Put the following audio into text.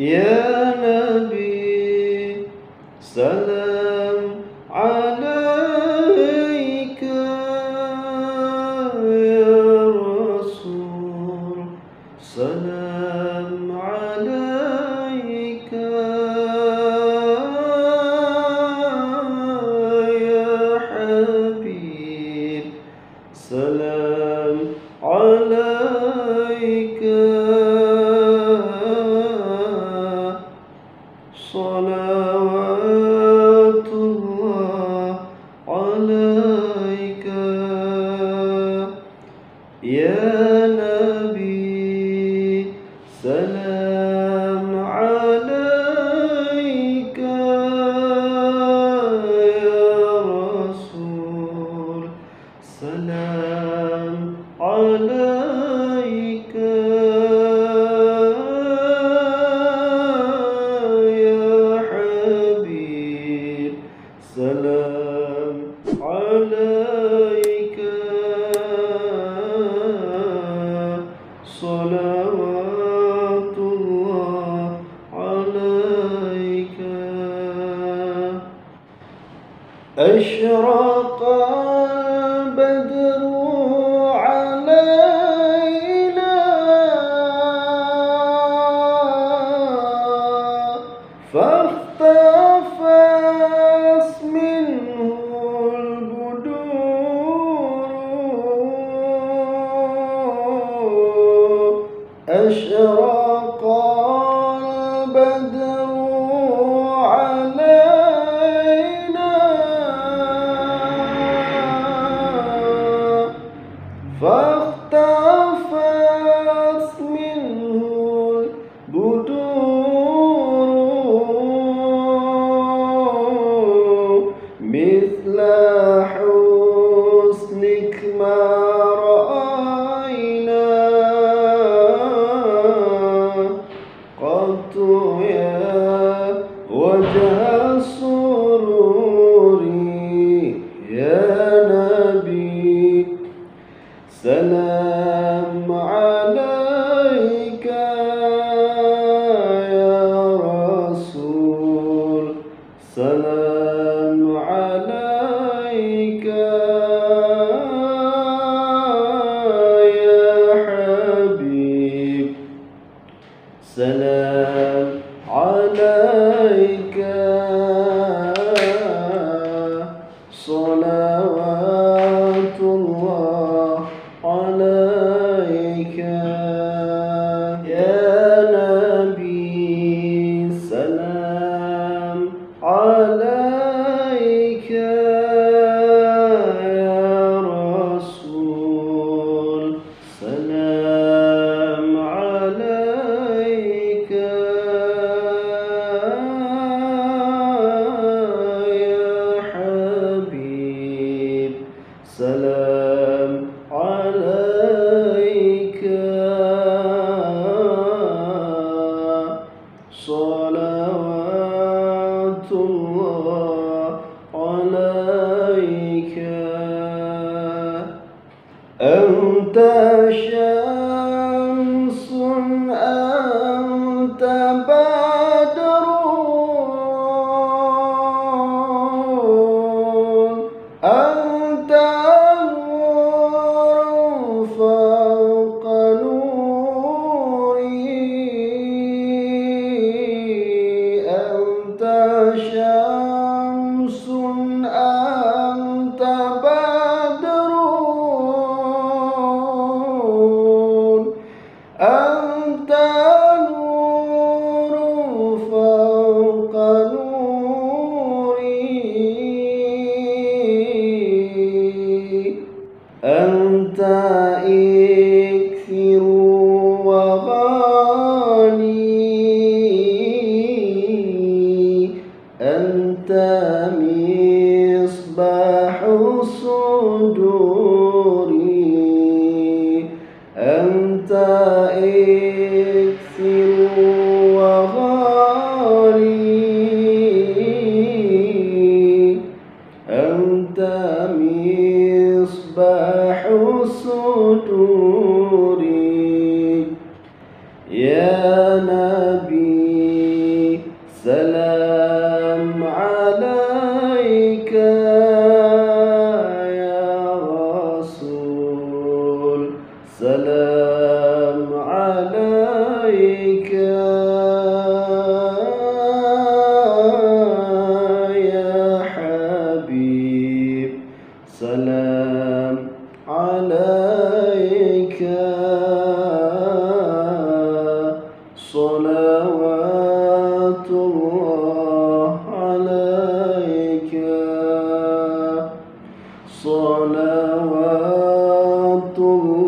يا نبي سلام عليك، يا رسول سلام عليك، يا حبيب سلام عليك، صلوات الله عليك. يا نبي سلام عليك، يا رسول سلام عليك، سلام عليك، صلوات الله عليك. أشرق البدر علينا فاختفت منه البدور، أشرق البدر علينا فاختفت منه البدور، مثل حسنك ما رأينا قط يا وجه السرور. يا نبي سلام عليك، يا رسول سلام عليك، يا حبيب سلام عليك، صلوات الله عليك. يا نبي سلام عليك، يا رسول سلام عليك، يا حبيب سلام عليك، صلوات الله عليك. أنت شمس أنت بدر أنت نور فوق نوري، أنت شمس أنت بدر أنت نور فوق نوري، أنت إكثر وغالي، أنت مصباح الصدور، أنت إكثر وغالي، أنت مصباح الصدور. يا نبي سلام عليك يا حبيب سلام عليك صلوات الله عليك صلوات الله